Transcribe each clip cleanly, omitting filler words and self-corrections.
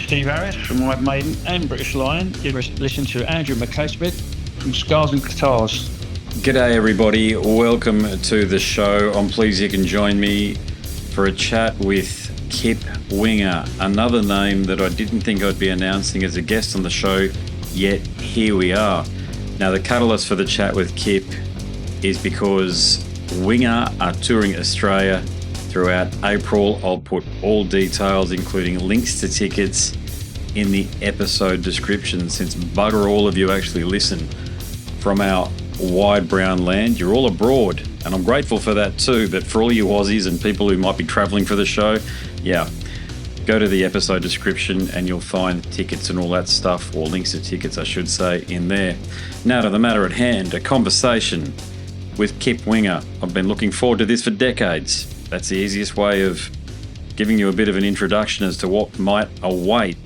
Steve Harris from White Maiden and British Lion. You're listening to Andrew McCasmith from Scars and Guitars. G'day everybody, welcome to the show. I'm pleased you can join me for a chat with Kip Winger, another name that I didn't think I'd be announcing as a guest on the show, yet here we are. Now the catalyst for the chat with Kip is because Winger are touring Australia throughout April. I'll put all details, including links to tickets, in the episode description, since bugger all of you actually listen from our wide brown land. You're all abroad, and I'm grateful for that too. But for all you Aussies and people who might be traveling for the show, yeah, go to the episode description and you'll find tickets and all that stuff, or links to tickets, I should say, in there. Now to the matter at hand, a conversation with Kip Winger. I've been looking forward to this for decades. That's the easiest way of giving you a bit of an introduction as to what might await,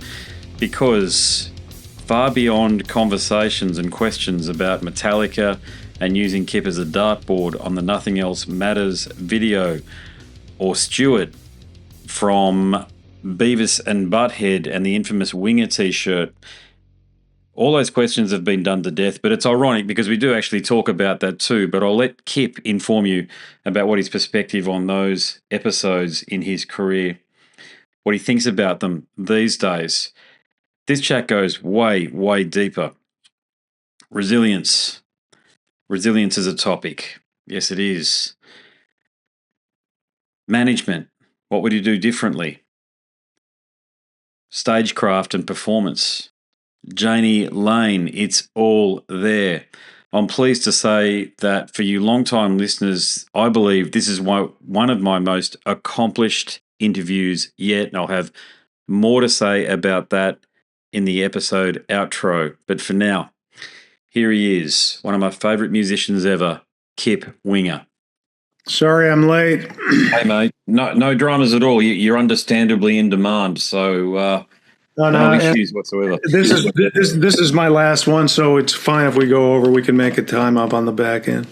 because far beyond conversations and questions about Metallica and using Kip as a dartboard on the Nothing Else Matters video, or Stuart from Beavis and Butthead and the infamous Winger t-shirt, all those questions have been done to death. But it's ironic because we do actually talk about that too. But I'll let Kip inform you about what his perspective on those episodes in his career, what he thinks about them these days. This chat goes way, way deeper. Resilience. Resilience is a topic. Yes, it is. Management. What would you do differently? Stagecraft and performance. Jani Lane, it's all there. I'm pleased to say that for you long-time listeners, I believe this is one of my most accomplished interviews yet, and I'll have more to say about that in the episode outro. But for now, here he is, one of my favourite musicians ever, Kip Winger. Sorry I'm late. Hey, mate. No dramas at all. You're understandably in demand, so no issues whatsoever. This is my last one, so it's fine if we go over. We can make a time up on the back end.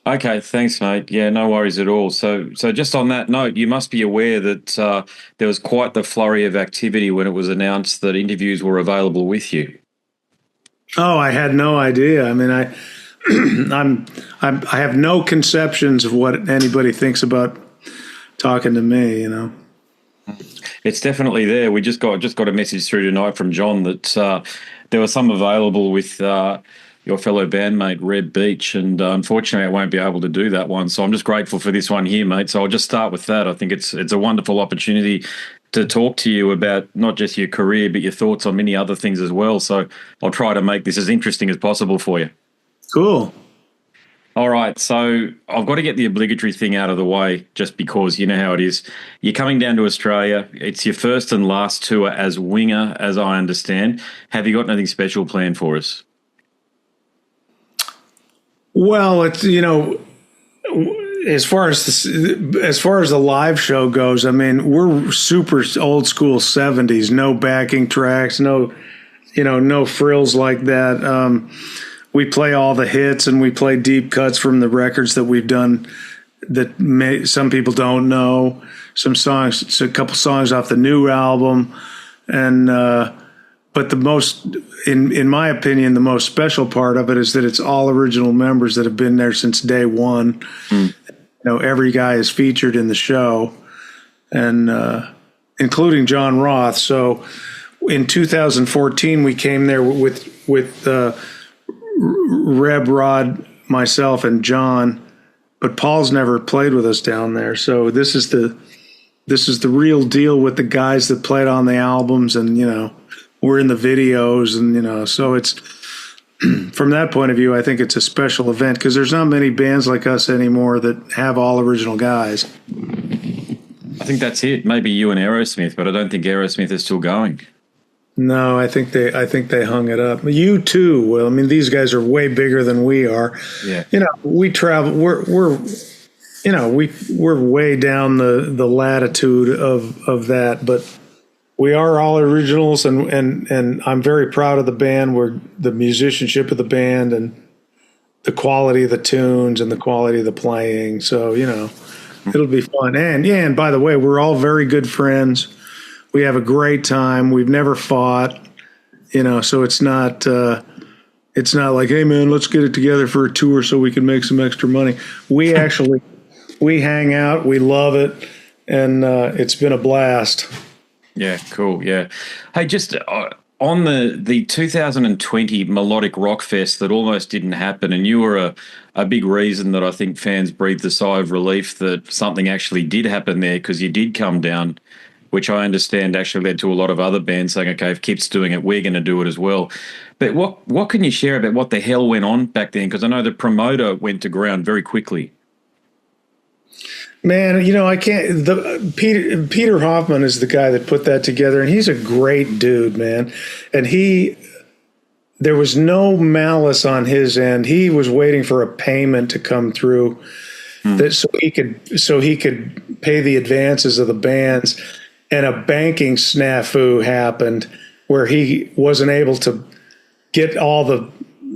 Okay, thanks, mate. Yeah, no worries at all. So just on that note, you must be aware that there was quite the flurry of activity when it was announced that interviews were available with you. Oh, I had no idea. I mean, I have no conceptions of what anybody thinks about talking to me, you know. It's definitely there. We just got a message through tonight from John that there were some available with your fellow bandmate Reb Beach, and unfortunately I won't be able to do that one. So I'm just grateful for this one here, mate. So I'll just start with that. I think it's a wonderful opportunity to talk to you about not just your career, but your thoughts on many other things as well. So I'll try to make this as interesting as possible for you. Cool. All right, so I've got to get the obligatory thing out of the way just because you know how it is. You're coming down to Australia. It's your first and last tour as Winger, as I understand. Have you got anything special planned for us? Well, it's, you know, as far as the live show goes, I mean, we're super old school 70s, no backing tracks, no frills like that. We play all the hits and we play deep cuts from the records that we've done that some people don't know. Some songs, a couple songs off the new album, and but the most, in my opinion, the most special part of it is that it's all original members that have been there since day one. You know, every guy is featured in the show, and including John Roth. So in 2014, we came there with Reb, Rod, myself, and John, but Paul's never played with us down there. So this is the real deal with the guys that played on the albums, and you know, we're in the videos, and you know, so it's from that point of view, I think it's a special event because there's not many bands like us anymore that have all original guys. I think that's it. Maybe you and Aerosmith, but I don't think Aerosmith is still going. No, I think they hung it up. You too. Well, I mean, these guys are way bigger than we are. Yeah. You know, we travel. We're way down the latitude of that, but we are all originals, and I'm very proud of the band. We're the musicianship of the band and the quality of the tunes and the quality of the playing. So, you know, it'll be fun. And yeah, and by the way, we're all very good friends. We have a great time. We've never fought, so it's not like, hey man, let's get it together for a tour so we can make some extra money. We actually, we hang out, we love it. And it's been a blast. Yeah, cool. Yeah. Hey, just on the 2020 Melodic Rock Fest that almost didn't happen, and you were a big reason that I think fans breathed a sigh of relief that something actually did happen there, because you did come down, which I understand actually led to a lot of other bands saying, okay, if Kip's doing it, we're going to do it as well. But what can you share about what the hell went on back then? Because I know the promoter went to ground very quickly. Man, I can't. Peter Hoffman is the guy that put that together, and he's a great dude, man. And there was no malice on his end. He was waiting for a payment to come through, so he could pay the advances of the bands. And a banking snafu happened where he wasn't able to get all the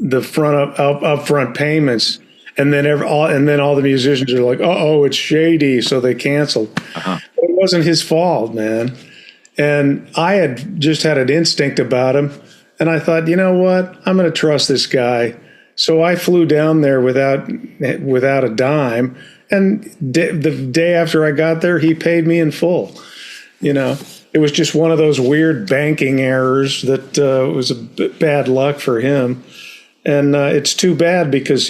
upfront payments. And then all the musicians are like, "Oh, it's shady," so they canceled. Uh-huh. It wasn't his fault, man. And I had just had an instinct about him, and I thought, you know what, I'm going to trust this guy. So I flew down there without a dime, and the day after I got there, he paid me in full. It was just one of those weird banking errors that was a bit bad luck for him, and it's too bad because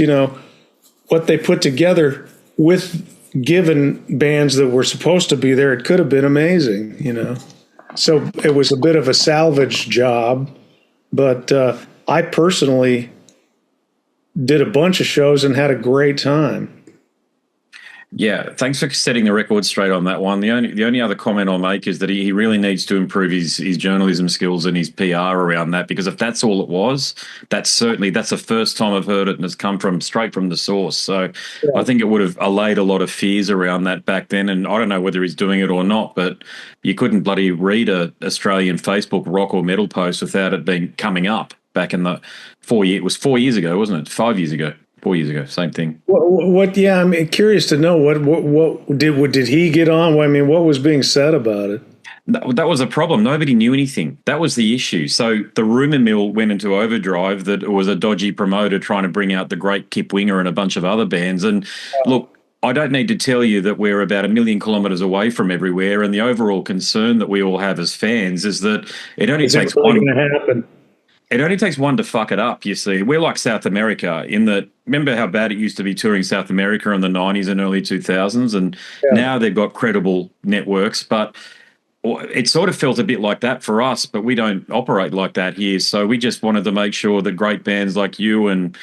what they put together with given bands that were supposed to be there, it could have been amazing, So it was a bit of a salvage job, but I personally did a bunch of shows and had a great time. Yeah, thanks for setting the record straight on that one. The only other comment I'll make is that he really needs to improve his journalism skills and his PR around that, because if that's all it was, that's the first time I've heard it, and it's come straight from the source. So yeah. I think it would have allayed a lot of fears around that back then, and I don't know whether he's doing it or not, but you couldn't bloody read a Australian Facebook rock or metal post without it being coming up back in the 4 years. It was 4 years ago, wasn't it? 5 years ago. 4 years ago, same thing. What? Yeah, I'm curious to know what did he get on? I mean, what was being said about it? That was a problem. Nobody knew anything. That was the issue. So the rumor mill went into overdrive that it was a dodgy promoter trying to bring out the great Kip Winger and a bunch of other bands. And look, I don't need to tell you that we're about 1 million kilometres away from everywhere, and the overall concern that we all have as fans is that it only takes one. It only takes one to fuck it up, you see. We're like South America in that, remember how bad it used to be touring South America in the 90s and early 2000s, and now they've got credible networks, but it sort of felt a bit like that for us, but we don't operate like that here. So we just wanted to make sure that great bands like you and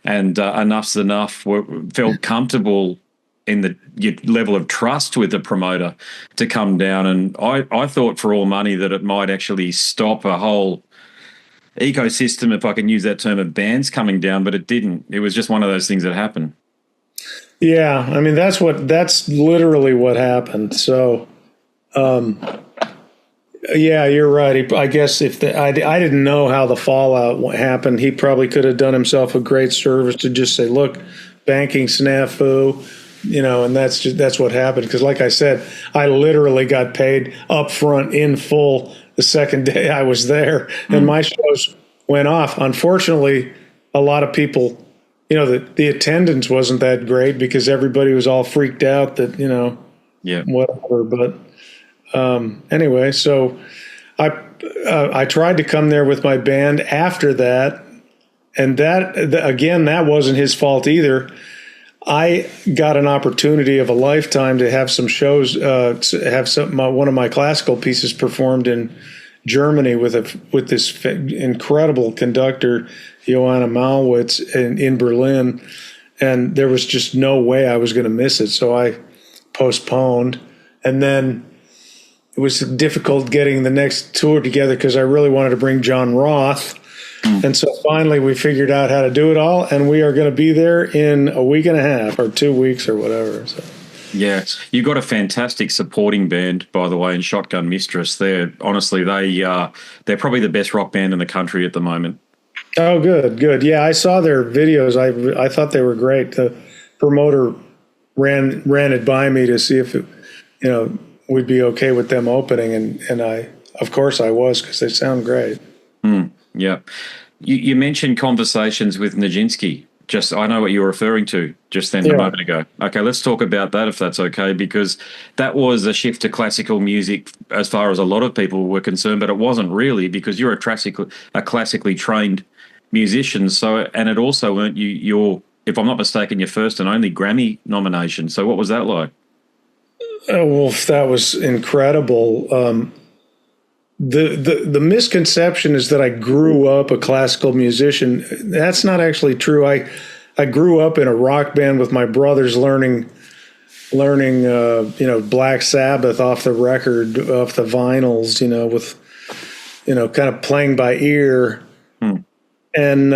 Enough's Enough felt comfortable in the level of trust with the promoter to come down. And I thought for all money that it might actually stop a whole ecosystem, if I can use that term, of bands coming down, but it didn't. It was just one of those things that happened. Yeah, I mean that's literally what happened. So, yeah, you're right. I guess if I didn't know how the fallout happened, he probably could have done himself a great service to just say, "Look, banking snafu," and that's what happened. Because, like I said, I literally got paid up front in full the second day I was there, and my shows went off. Unfortunately, a lot of people, the attendance wasn't that great because everybody was all freaked out that, whatever. But anyway, so I tried to come there with my band after that, and that wasn't his fault either. I got an opportunity of a lifetime to have some shows, one of my classical pieces performed in Germany with this incredible conductor, Johanna Malwitz, in Berlin, and there was just no way I was going to miss it. So I postponed, and then it was difficult getting the next tour together because I really wanted to bring John Roth. And so finally we figured out how to do it all, and we are going to be there in a week and a half or 2 weeks or whatever. So. Yeah, you've got a fantastic supporting band, by the way, in Shotgun Mistress. They're probably the best rock band in the country at the moment. Oh, good. Yeah, I saw their videos. I thought they were great. The promoter ran it by me to see if we'd be okay with them opening, and I of course I was, because they sound great. Yeah. You mentioned conversations with Nijinsky. I know what you were referring to just then a moment ago. Okay, let's talk about that if that's okay, because that was a shift to classical music as far as a lot of people were concerned, but it wasn't really, because you're a classically trained musician. So, and it also earned you your, if I'm not mistaken, your first and only Grammy nomination. So what was that like? Well, that was incredible. The misconception is that I grew up a classical musician. That's not actually true. I grew up in a rock band with my brothers, learning Black Sabbath off the record, off the vinyls, with kind of playing by ear. And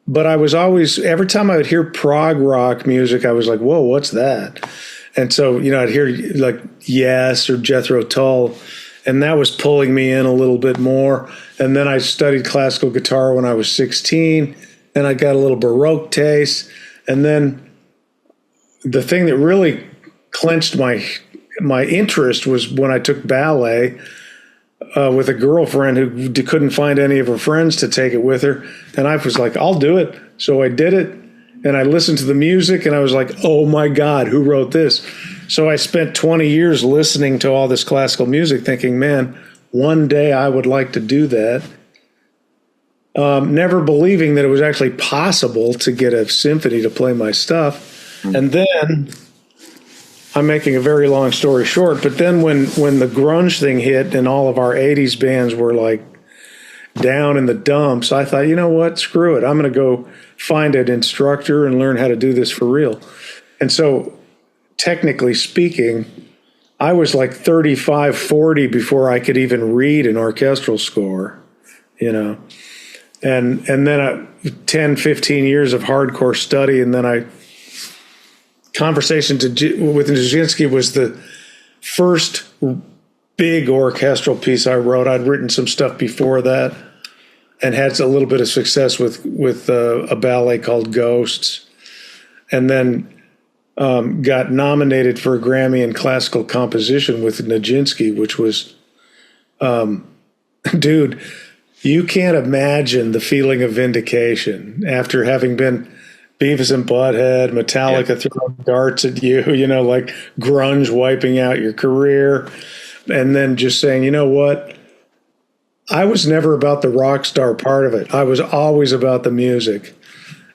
but I was always, every time I would hear prog rock music, I was like, whoa, what's that? And so I'd hear like Yes or Jethro Tull, and that was pulling me in a little bit more. And then I studied classical guitar when I was 16, and I got a little Baroque taste. And then the thing that really clenched my interest was when I took ballet with a girlfriend who couldn't find any of her friends to take it with her. And I was like, I'll do it. So I did it, and I listened to the music, and I was like, oh my God, who wrote this? So I spent 20 years listening to all this classical music thinking, man, one day I would like to do that. Never believing that it was actually possible to get a symphony to play my stuff. And then, I'm making a very long story short, but then when the grunge thing hit and all of our 80s bands were like down in the dumps, I thought, you know what, screw it. I'm going to go find an instructor and learn how to do this for real. And so, technically speaking, I was like 35, 40 before I could even read an orchestral score, And then 10, 15 years of hardcore study, and then conversation with Nijinsky was the first big orchestral piece I wrote. I'd written some stuff before that and had a little bit of success with a ballet called Ghosts, and then got nominated for a Grammy in classical composition with Nijinsky, which was, dude, you can't imagine the feeling of vindication after having been Beavis and Butthead, Metallica throwing darts at you, like grunge wiping out your career, and then just saying, you know what? I was never about the rock star part of it. I was always about the music.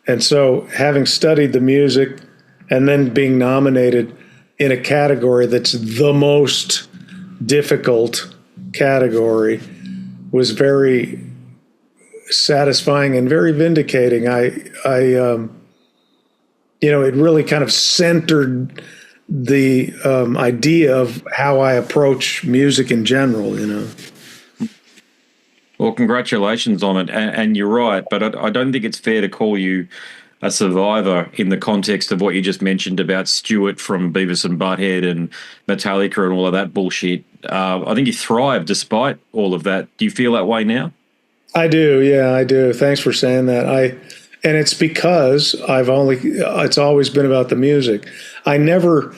And so having studied the music and then being nominated in a category that's the most difficult category was very satisfying and very vindicating. It really kind of centered the idea of how I approach music in general, Well, congratulations on it. And you're right, but I don't think it's fair to call you a survivor in the context of what you just mentioned about Stewart from Beavis and Butthead and Metallica and all of that bullshit. I think you thrived despite all of that. Do you feel that way now? I do. Yeah, I do. Thanks for saying that. And it's because it's always been about the music. I never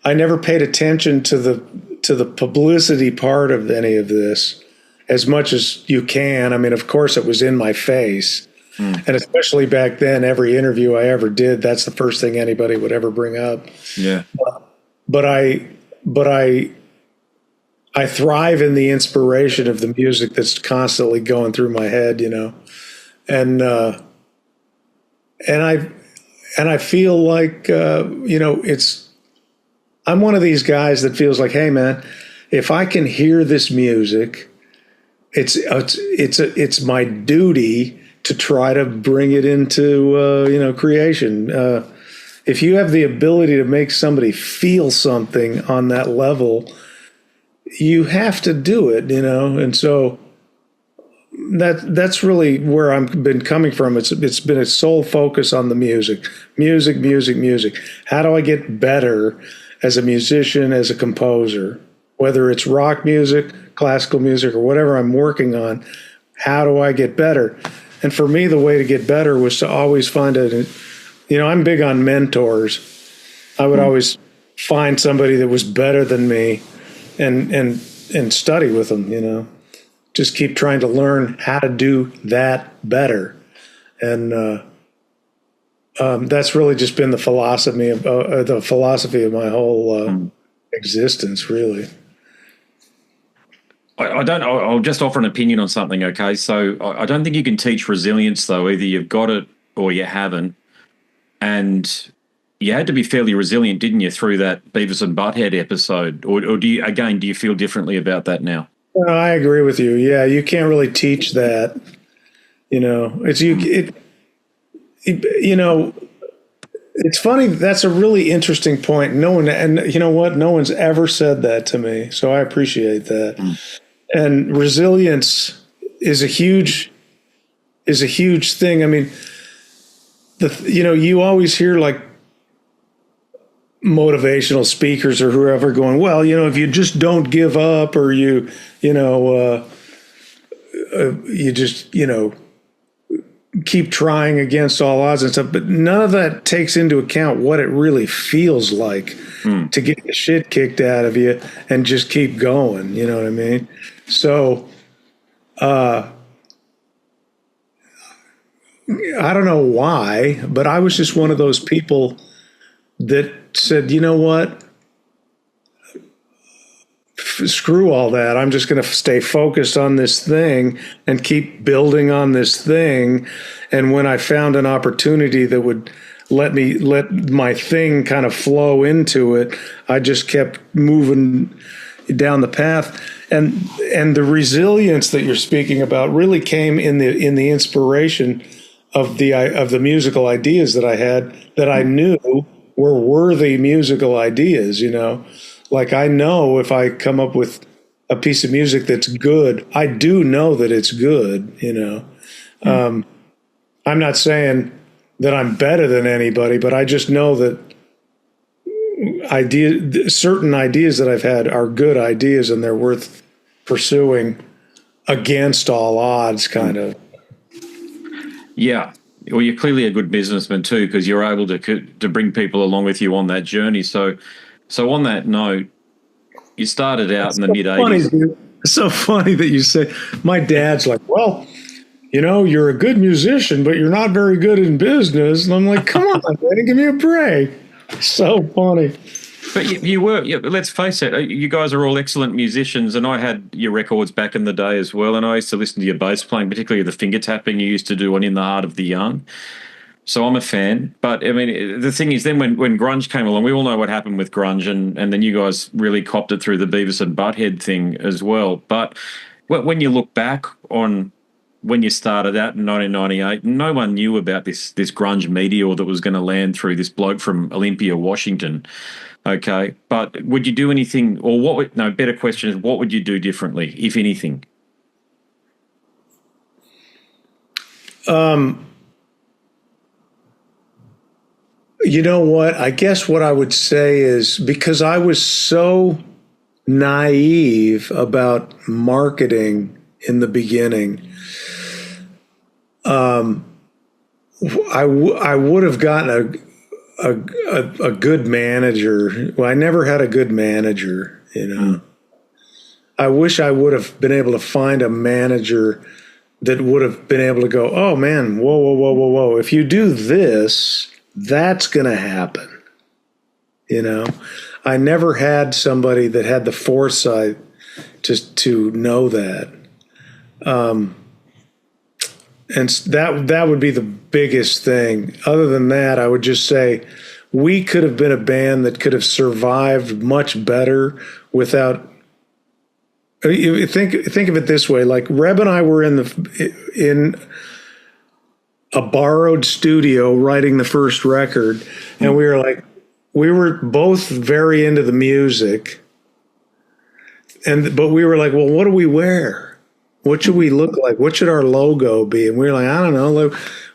paid attention to the publicity part of any of this as much as you can. I mean, of course it was in my face. And especially back then, every interview I ever did, that's the first thing anybody would ever bring up. Yeah. But I thrive in the inspiration of the music that's constantly going through my head, and I feel like, I'm one of these guys that feels like, hey man, if I can hear this music, it's my duty to try to bring it into, creation. If you have the ability to make somebody feel something on that level, you have to do it, and so that's really where I've been coming from. It's been a sole focus on the music. How do I get better as a musician, as a composer, whether it's rock music, classical music, or whatever I'm working on? How do I get better? And for me, the way to get better was to always find I'm big on mentors. I would always find somebody that was better than me and and study with them, just keep trying to learn how to do that better. And that's really just been the philosophy of my whole existence, really. I'll just offer an opinion on something, okay? So I don't think you can teach resilience, though. Either you've got it or you haven't. And you had to be fairly resilient, didn't you, through that Beavis and Butthead episode? Or do you feel differently about that now? No, I agree with you. Yeah, you can't really teach that. It's funny. That's a really interesting point. No one, and you know what? No one's ever said that to me. So I appreciate that. And resilience is a huge thing. I mean, you always hear like motivational speakers or whoever going, well, if you just don't give up, or you just keep trying against all odds and stuff, but none of that takes into account what it really feels like to get the shit kicked out of you and just keep going. You know what I mean? So, I don't know why, but I was just one of those people that said, you know what? Screw all that. I'm just going to stay focused on this thing and keep building on this thing. And when I found an opportunity that would let my thing kind of flow into it, I just kept moving down the path. And the resilience that you're speaking about really came in the inspiration of the musical ideas that I had, that I knew were worthy musical ideas, Like, I know if I come up with a piece of music that's good, I do know that it's good, I'm not saying that I'm better than anybody, but I just know that certain ideas that I've had are good ideas, and they're worth pursuing against all odds, kind of. Yeah. Well, you're clearly a good businessman too, because you're able to bring people along with you on that journey. So on that note, you started out in the mid-'80s. It's so funny that you say, my dad's like, well, you're a good musician, but you're not very good in business. And I'm like, come on, Daddy, give me a break. So funny. But you were, let's face it, you guys are all excellent musicians, and I had your records back in the day as well, and I used to listen to your bass playing, particularly the finger tapping you used to do on In the Heart of the Young. So I'm a fan. But, I mean, the thing is, then when grunge came along, we all know what happened with grunge, and then you guys really copped it through the Beavis and Butthead thing as well. But when you look back on when you started out in 1998, no one knew about this grunge meteor that was going to land through this bloke from Olympia, Washington. Okay, but would you do anything, or better question is, what would you do differently, if anything? You know what? I guess what I would say is, because I was so naive about marketing in the beginning, I would have gotten a good manager. Well, I never had a good manager, I wish I would have been able to find a manager that would have been able to go, oh man, whoa. If you do this, that's going to happen. I never had somebody that had the foresight to know that. And that would be the biggest thing. Other than that, I would just say we could have been a band that could have survived much better without. Think of it this way: like Reb and I were in a borrowed studio writing the first record, and we were both very into the music, but we were like, well, what do we wear? What should we look like? What should our logo be? And we were like, I don't know.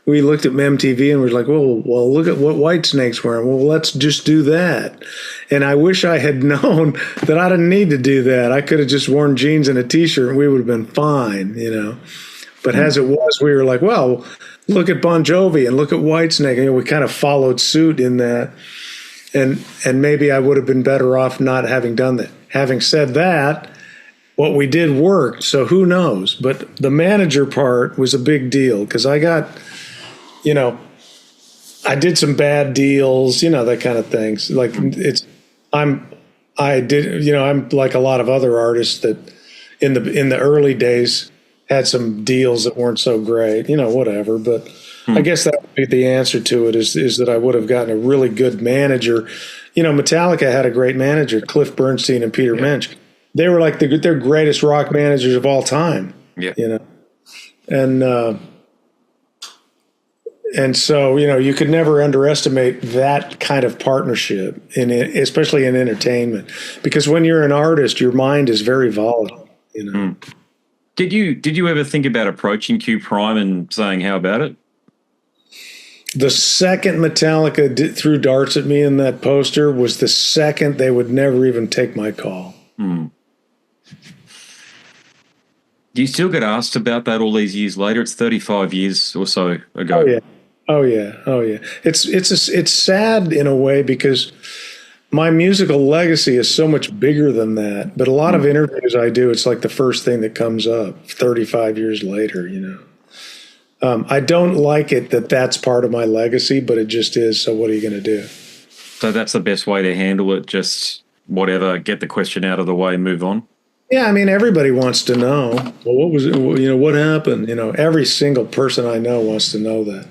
We looked at MTV and we were like, well, look at what Whitesnake's wearing. Well, let's just do that. And I wish I had known that I didn't need to do that. I could have just worn jeans and a T-shirt and we would have been fine, But as it was, we were like, well, look at Bon Jovi and look at Whitesnake. And we kind of followed suit in that. And maybe I would have been better off not having done that. Having said that, what we did worked. So who knows? But the manager part was a big deal because I got, I did some bad deals, that kind of things. Like I'm like a lot of other artists that in the early days had some deals that weren't so great, whatever. But I guess that would be the answer to it is that I would have gotten a really good manager. Metallica had a great manager, Cliff Bernstein and Peter Mensch. They were like their greatest rock managers of all time. Yeah. And so, you could never underestimate that kind of partnership especially in entertainment, because when you're an artist, your mind is very volatile, Did you ever think about approaching Q Prime and saying, how about it? The second Metallica threw darts at me in that poster was the second they would never even take my call. Do you still get asked about that all these years later? It's 35 years or so ago. Oh yeah. It's sad in a way because my musical legacy is so much bigger than that. But a lot of interviews I do, it's like the first thing that comes up 35 years later, I don't like it that that's part of my legacy, but it just is. So what are you going to do? So that's the best way to handle it. Just whatever, get the question out of the way, move on. Yeah, I mean, everybody wants to know. Well, what was it? What happened? Every single person I know wants to know that.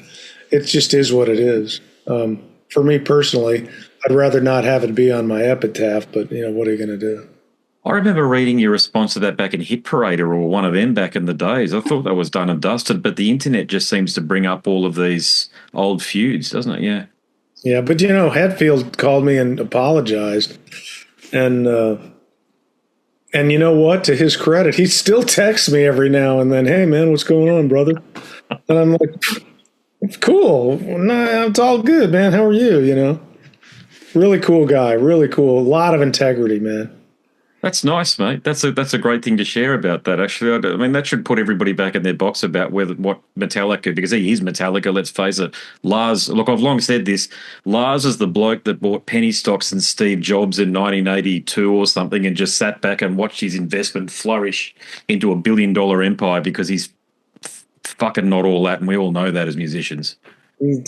It just is what it is. For me personally, I'd rather not have it be on my epitaph, but what are you going to do? I remember reading your response to that back in Hit Parader or one of them back in the days. I thought that was done and dusted, but the internet just seems to bring up all of these old feuds, doesn't it? Yeah. Yeah, but Hetfield called me and apologized, and you know what? To his credit, he still texts me every now and then. Hey, man, what's going on, brother? And I'm like, cool. Nah, it's all good, man. How are you? Really cool guy. Really cool. A lot of integrity, man. That's nice, mate. That's a great thing to share about that. Actually, I mean, that should put everybody back in their box about what Metallica, because he is Metallica. Let's face it. Lars, look, I've long said this. Lars is the bloke that bought penny stocks in Steve Jobs in 1982 or something, and just sat back and watched his investment flourish into $1 billion empire because he's fucking not all that, and we all know that as musicians.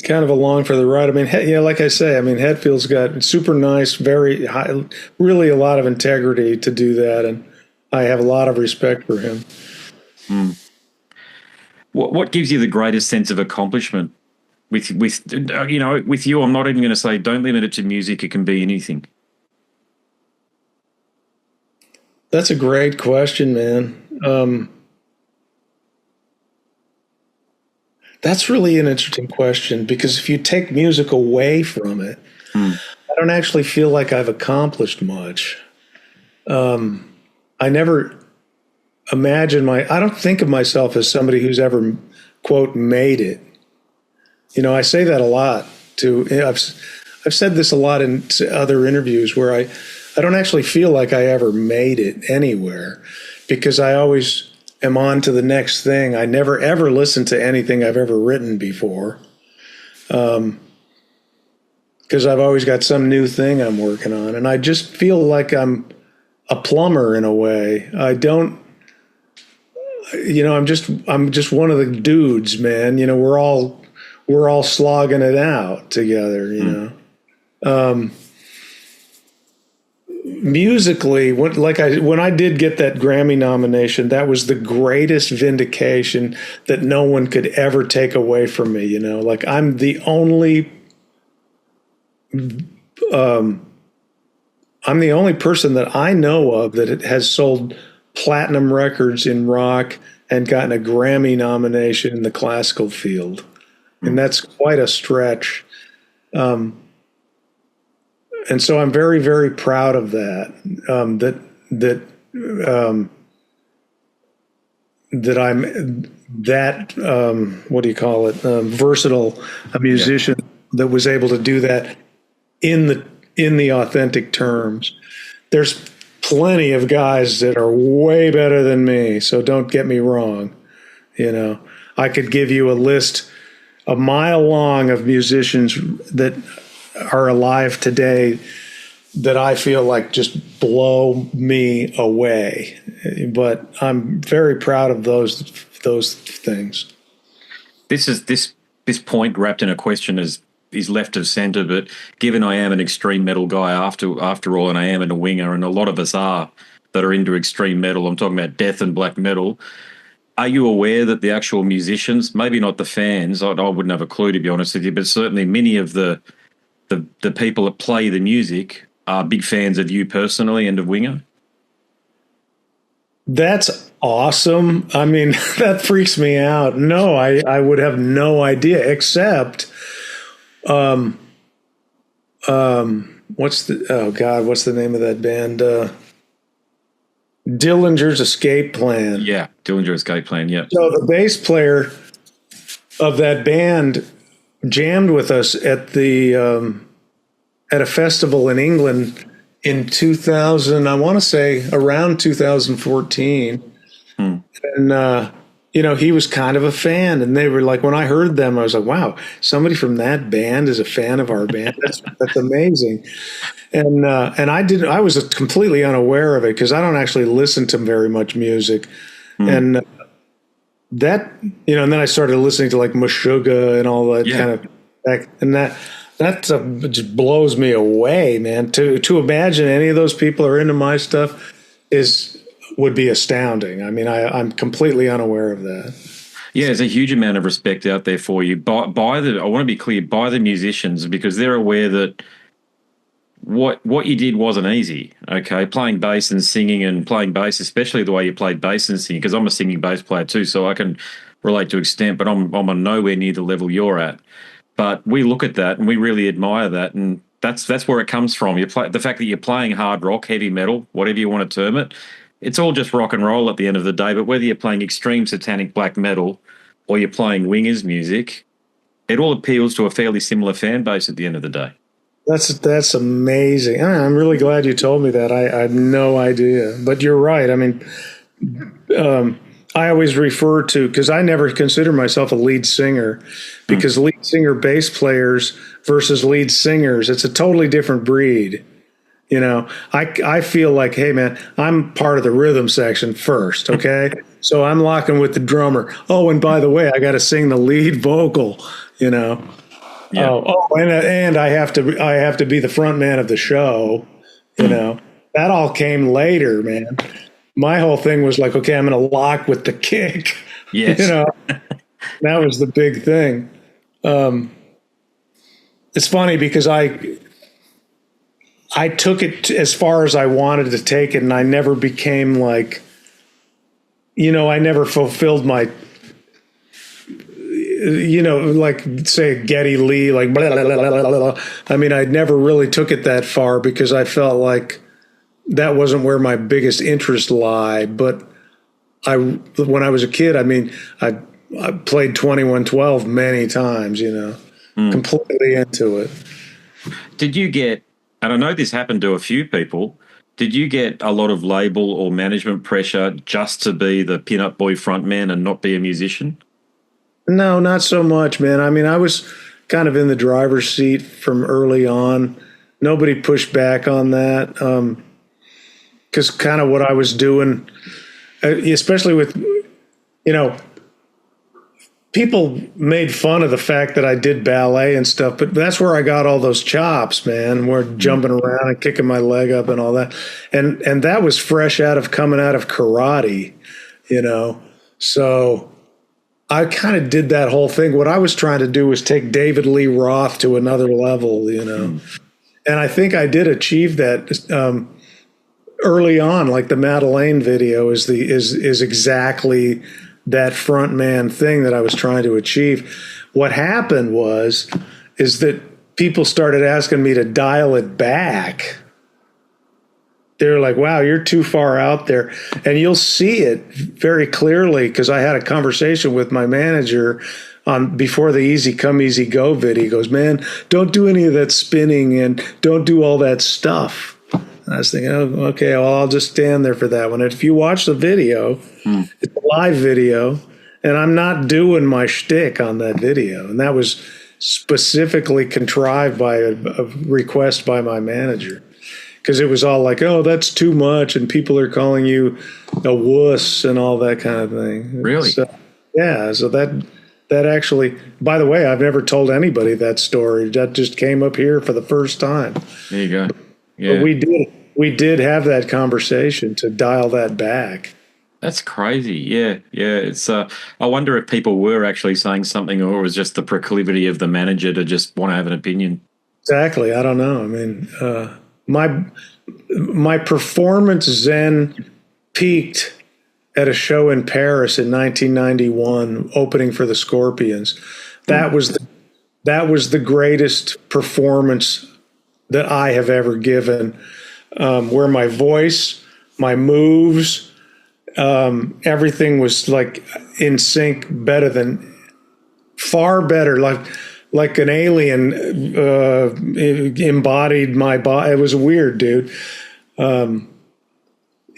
Kind of along for the ride. I mean, like I say, Hetfield's got super nice, very high, really a lot of integrity to do that, and I have a lot of respect for him. What gives you the greatest sense of accomplishment? With you, I'm not even going to say don't limit it to music. It can be anything. That's a great question, man. That's really an interesting question, because if you take music away from it, I don't actually feel like I've accomplished much. I never I don't think of myself as somebody who's ever, quote, made it. I say that a lot too. I've said this a lot in other interviews where I don't actually feel like I ever made it anywhere, because I always am on to the next thing. I never ever listen to anything I've ever written before, because I've always got some new thing I'm working on, and I just feel like I'm a plumber in a way. I don't, I'm just one of the dudes, man. We're all slogging it out together. Musically, when I did get that Grammy nomination, that was the greatest vindication that no one could ever take away from me. Like I'm the only person that I know of that has sold platinum records in rock and gotten a Grammy nomination in the classical field, and that's quite a stretch. And so I'm very, very proud of that. That I'm that what do you call it? Versatile, a musician that was able to do that in the authentic terms. There's plenty of guys that are way better than me, so don't get me wrong. I could give you a list a mile long of musicians that are alive today that I feel like just blow me away. But I'm very proud of those things. This point wrapped in a question is left of centre, but given I am an extreme metal guy after all, and I am in a winger, and a lot of us are that are into extreme metal, I'm talking about death and black metal. Are you aware that the actual musicians, maybe not the fans, I wouldn't have a clue to be honest with you, but certainly many of the people that play the music are big fans of you personally and of Winger? That's awesome. I mean, that freaks me out. No, I would have no idea, except what's the name of that band? Dillinger's Escape Plan. Yeah, Dillinger's Escape Plan, yeah. So the bass player of that band jammed with us at a festival in England in 2000, I want to say around 2014. And, he was kind of a fan, and they were like, when I heard them, I was like, wow, somebody from that band is a fan of our band. That's amazing. And I was completely unaware of it because I don't actually listen to very much music. And that, and then I started listening to like Meshuggah and all that kind of, and that just blows me away, man. To imagine any of those people are into my stuff would be astounding. I mean, I'm completely unaware of that. Yeah, there's a huge amount of respect out there for you. I want to be clear, by the musicians, because they're aware that what you did wasn't easy, okay? Playing bass and singing and playing bass, especially the way you played bass and singing, because I'm a singing bass player too, so I can relate to extent, but I'm on nowhere near the level you're at. But we look at that and we really admire that, and that's where it comes from. The fact that you're playing hard rock, heavy metal, whatever you want to term it, it's all just rock and roll at the end of the day. But whether you're playing extreme satanic black metal or you're playing Winger's music, it all appeals to a fairly similar fan base at the end of the day. That's amazing. I'm really glad you told me that. I had no idea. But you're right. I mean, I always refer to, because I never consider myself a lead singer, because lead singer bass players versus lead singers, it's a totally different breed. I feel like, hey, man, I'm part of the rhythm section first, okay? So I'm locking with the drummer. Oh, and by the way, I got to sing the lead vocal, Yeah. And I have to be the front man of the show, That all came later, man. My whole thing was like, okay, I'm going to lock with the kick. Yes. That was the big thing. It's funny because I took it as far as I wanted to take it, and I never became like, I never fulfilled my, like say Geddy Lee, like blah, blah, blah, blah, blah. I mean, I never really took it that far because I felt like that wasn't where my biggest interest lie. But when I was a kid, I mean, I played 2112 many times, completely into it. Did you get, and I know this happened to a few people, did you get a lot of label or management pressure just to be the pin-up boy frontman and not be a musician? No, not so much, man. I mean, I was kind of in the driver's seat from early on. Nobody pushed back on that. Because kind of what I was doing, especially with, people made fun of the fact that I did ballet and stuff, but that's where I got all those chops, man. We're jumping around and kicking my leg up and all that. And that was fresh coming out of karate, So I kind of did that whole thing. What I was trying to do was take David Lee Roth to another level, And I think I did achieve that early on. Like the Madeleine video is exactly that front man thing that I was trying to achieve. What happened is that people started asking me to dial it back. They're like, wow, you're too far out there. And you'll see it very clearly because I had a conversation with my manager before the Easy Come Easy Go video. He goes, man, don't do any of that spinning and don't do all that stuff. And I was thinking, oh, okay, well, I'll just stand there for that one. And if you watch the video, it's a live video, and I'm not doing my shtick on that video. And that was specifically contrived by a request by my manager. because it was all like, oh, that's too much, and people are calling you a wuss and all that kind of thing. Really? So, yeah. So that actually, by the way, I've never told anybody that story. That just came up here for the first time. There you go. Yeah. But we did have that conversation to dial that back. That's crazy. Yeah. Yeah. It's, I wonder if people were actually saying something, or it was just the proclivity of the manager to just want to have an opinion. Exactly. I don't know. I mean, my performance then peaked at a show in Paris in 1991, opening for the Scorpions. That was the greatest performance that I have ever given, where my voice, my moves, everything was like in sync, far better, like an alien embodied my body. It was weird, dude.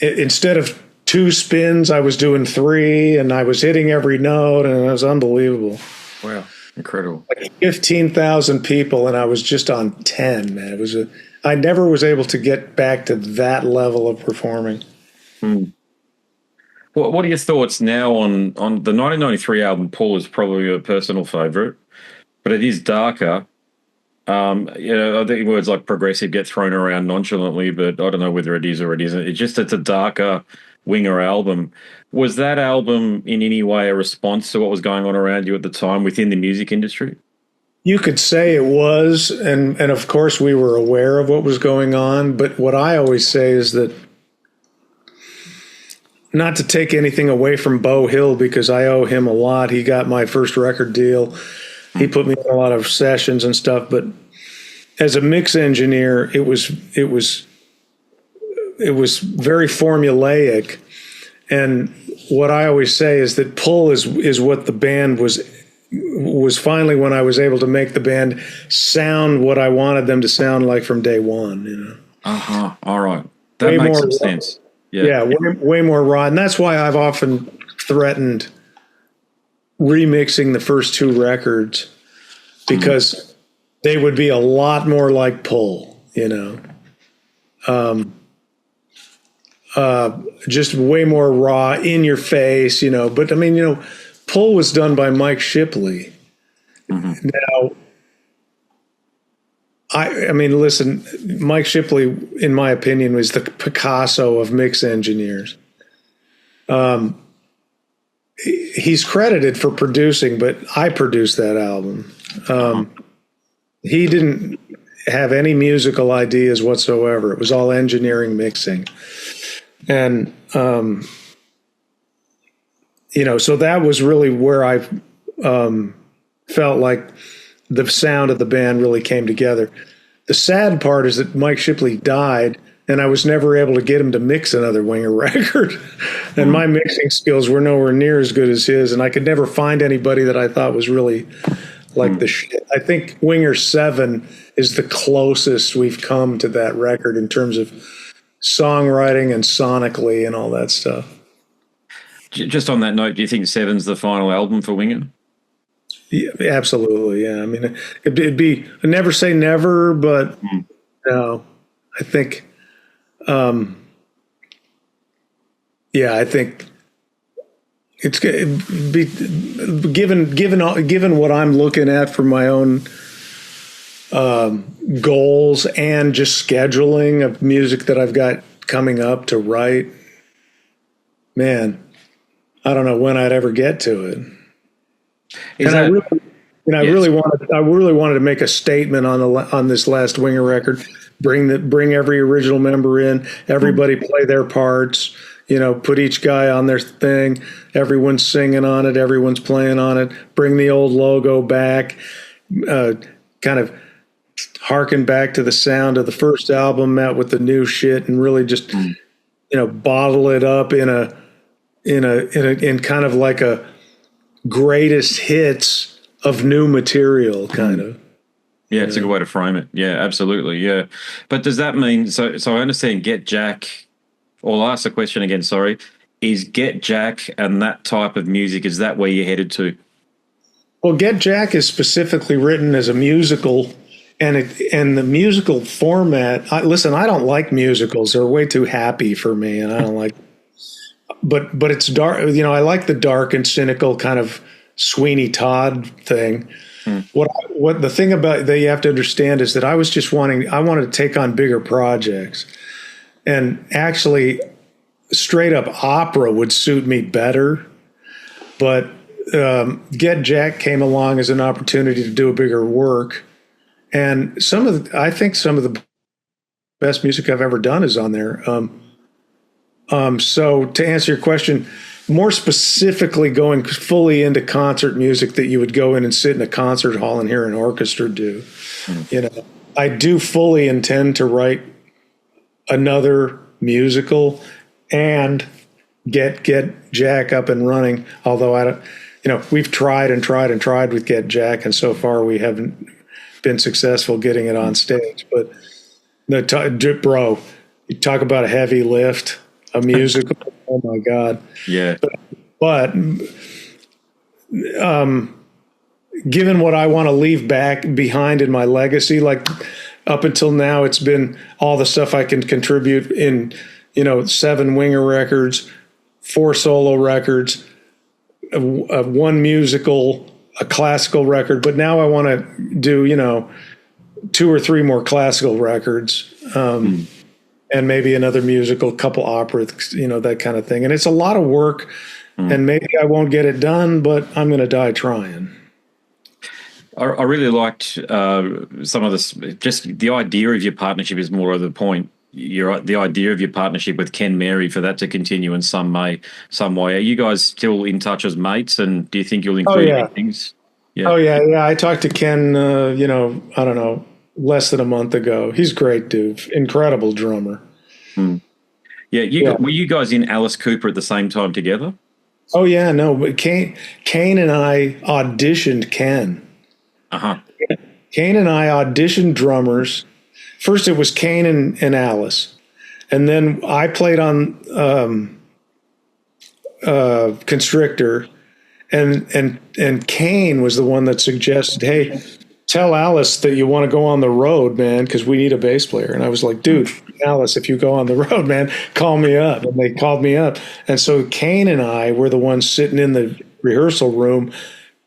Instead of 2 spins, I was doing 3, and I was hitting every note, and it was unbelievable. Wow, incredible! Like 15,000 people, and I was just on 10. Man, I never was able to get back to that level of performing. What are your thoughts now on the 1993 album? Pull is probably a personal favorite, but it is darker. I think words like progressive get thrown around nonchalantly, but I don't know whether it is or it isn't. It's a darker Winger album. Was that album in any way a response to what was going on around you at the time within the music industry? You could say it was, and of course we were aware of what was going on, but what I always say is that, not to take anything away from Beau Hill, because I owe him a lot. He got my first record deal. He put me in a lot of sessions and stuff, but as a mix engineer, it was very formulaic. And what I always say is that Pull is what the band was finally, when I was able to make the band sound what I wanted them to sound like from day one, All right. That makes some sense. Yeah, way more raw. And that's why I've often threatened remixing the first 2 records, because they would be a lot more like Pull, just way more raw, in your face, But I mean, Pull was done by Mike Shipley. Now, I mean, listen, Mike Shipley, in my opinion, was the Picasso of mix engineers. He's credited for producing, but I produced that album. He didn't have any musical ideas whatsoever. It was all engineering mixing. And, so that was really where I felt like the sound of the band really came together. The sad part is that Mike Shipley died, and I was never able to get him to mix another Winger record. And my mixing skills were nowhere near as good as his, and I could never find anybody that I thought was really like the shit. I think Winger 7 is the closest we've come to that record in terms of songwriting and sonically and all that stuff. Just on that note, do you think 7's the final album for Winger? Yeah, absolutely. Yeah. I mean, it'd be, I never say never, but no, I think, I think it's be given what I'm looking at for my own goals and just scheduling of music that I've got coming up to write. Man, I don't know when I'd ever get to it. I really wanted to make a statement on this last Winger record. Bring every original member in. Everybody play their parts. Put each guy on their thing. Everyone's singing on it. Everyone's playing on it. Bring the old logo back. Kind of harken back to the sound of the first album, met with the new shit, and really just bottle it up in kind of like a greatest hits of new material, kind of. Yeah, it's a good way to frame it. Yeah, absolutely. Yeah. But does that mean, so I understand Get Jack, or I'll ask the question again, sorry, is Get Jack and that type of music, is that where you're headed to? Well, Get Jack is specifically written as a musical and the musical format. Listen, I don't like musicals; they're way too happy for me, and I don't like. But it's dark. I like the dark and cynical kind of Sweeney Todd thing. What the thing about that you have to understand is that I wanted to take on bigger projects, and actually, straight up opera would suit me better, but. Get Jack came along as an opportunity to do a bigger work, and I think some of the best music I've ever done is on there. So to answer your question, more specifically, going fully into concert music that you would go in and sit in a concert hall and hear an orchestra do. I do fully intend to write another musical and get Jack up and running. Although I don't. We've tried and tried and tried with Get Jack, and so far we haven't been successful getting it on stage. But bro, you talk about a heavy lift, a musical. Oh my God! Yeah. But given what I want to leave behind in my legacy, like up until now, it's been all the stuff I can contribute in, 7 Winger records, 4 solo records. One musical, a classical record, but now I want to do 2 or 3 more classical records, and maybe another musical, couple opera, that kind of thing. And it's a lot of work, and maybe I won't get it done, but I'm going to die trying. I really liked some of this. Just the idea of your partnership is more of the point. The idea of your partnership with Ken Mary for that to continue in some way. Are you guys still in touch as mates? And do you think you'll include any things? Yeah. Oh yeah. I talked to Ken. I don't know, less than a month ago. He's a great dude, incredible drummer. Yeah. Were you guys in Alice Cooper at the same time together? Oh yeah, no. But Kane and I auditioned Ken. Kane and I auditioned drummers. First, it was Kane and Alice, and then I played on Constrictor, and Kane was the one that suggested, "Hey, tell Alice that you want to go on the road, man, because we need a bass player." And I was like, "Dude, Alice, if you go on the road, man, call me up." And they called me up, and so Kane and I were the ones sitting in the rehearsal room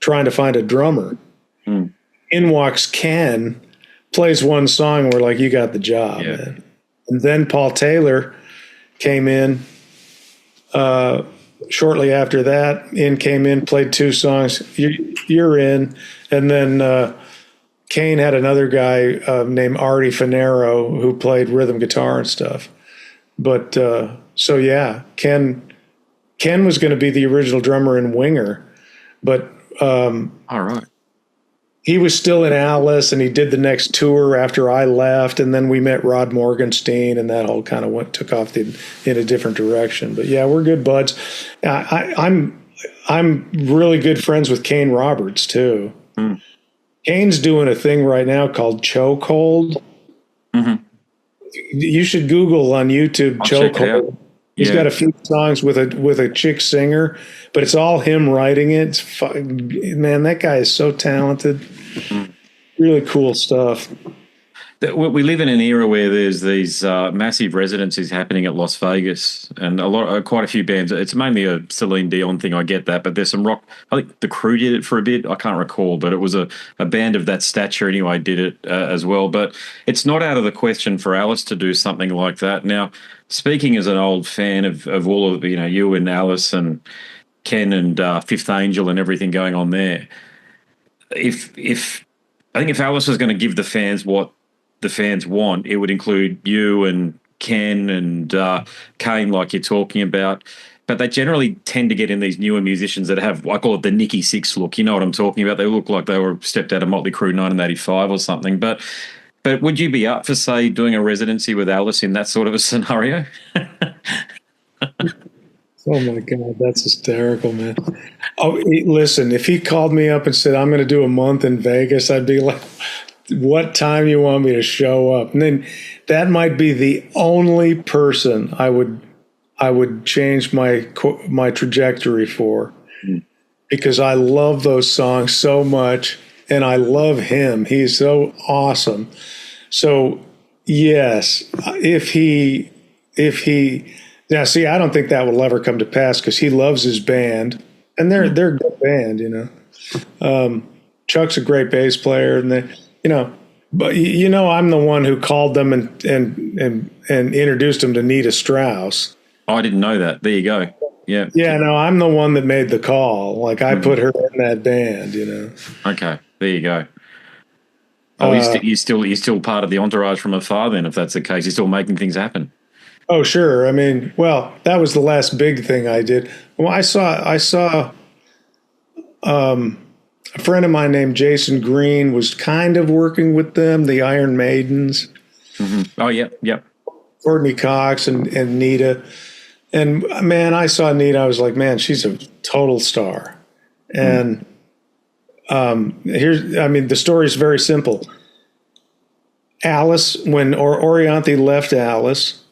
trying to find a drummer. In walks Ken. Plays one song, we're like, you got the job, man. And then Paul Taylor came in shortly after that. Came in, played 2 songs. You're in. And then Kane had another guy named Artie Finero who played rhythm guitar and stuff. But so yeah, Ken was going to be the original drummer in Winger, but all right. He was still in Alice, and he did the next tour after I left, and then we met Rod Morgenstein, and that all kind of took off in a different direction. But yeah, we're good buds. I'm really good friends with Kane Roberts too. Kane's doing a thing right now called Chokehold. You should Google on YouTube Chokehold. He's got a few songs with a chick singer, but it's all him writing it. Man, that guy is so talented. Really cool stuff. We live in an era where there's these massive residencies happening at Las Vegas, and quite a few bands. It's mainly a Celine Dion thing, I get that, but there's some rock. I think The Crew did it for a bit. I can't recall, but it was a band of that stature anyway did it as well. But it's not out of the question for Alice to do something like that. Now, speaking as an old fan of all of you and Alice and Ken and Fifth Angel and everything going on there, if I think if Alice was going to give the fans what the fans want, it would include you and Ken and Kane, like you're talking about. But they generally tend to get in these newer musicians that have, I call it the Nicky Six look. You know what I'm talking about? They look like they were stepped out of Motley Crue 1985 or something. But would you be up for, say, doing a residency with Alice in that sort of a scenario? Oh my God, that's hysterical, man. Oh, listen, if he called me up and said, I'm going to do a month in Vegas, I'd be like, what time you want me to show up? And then that might be the only person I would change my trajectory for, because I love those songs so much. and I love him. He's so awesome. So yes, if he now see, I don't think that will ever come to pass because he loves his band, and they're a good band, you know. Chuck's a great bass player, and they, you know, but you know, I'm the one who called them and introduced them to Nita Strauss. Oh, I didn't know that. There you go. Yeah. Yeah, no, I'm the one that made the call. Like I put her in that band, you know. Okay, there you go. Oh, you're still part of the entourage from afar then, if that's the case. You're still making things happen. Oh, sure. I mean, well, that was the last big thing I did. Well, I saw a friend of mine named Jason Green was kind of working with them, the Iron Maidens. Mm-hmm. Oh, yep. Courtney Cox and Nita. And man, I saw Nita. I was like, man, she's a total star. And the story is very simple. Alice, when Orianthi left Alice,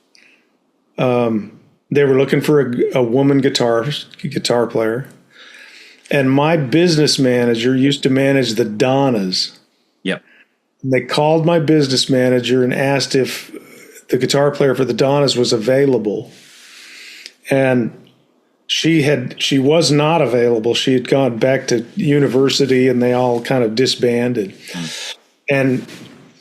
they were looking for a woman guitar player. And my business manager used to manage the Donnas. Yep. And they called my business manager and asked if the guitar player for the Donnas was available. And she was not available. She had gone back to university and they all kind of disbanded. And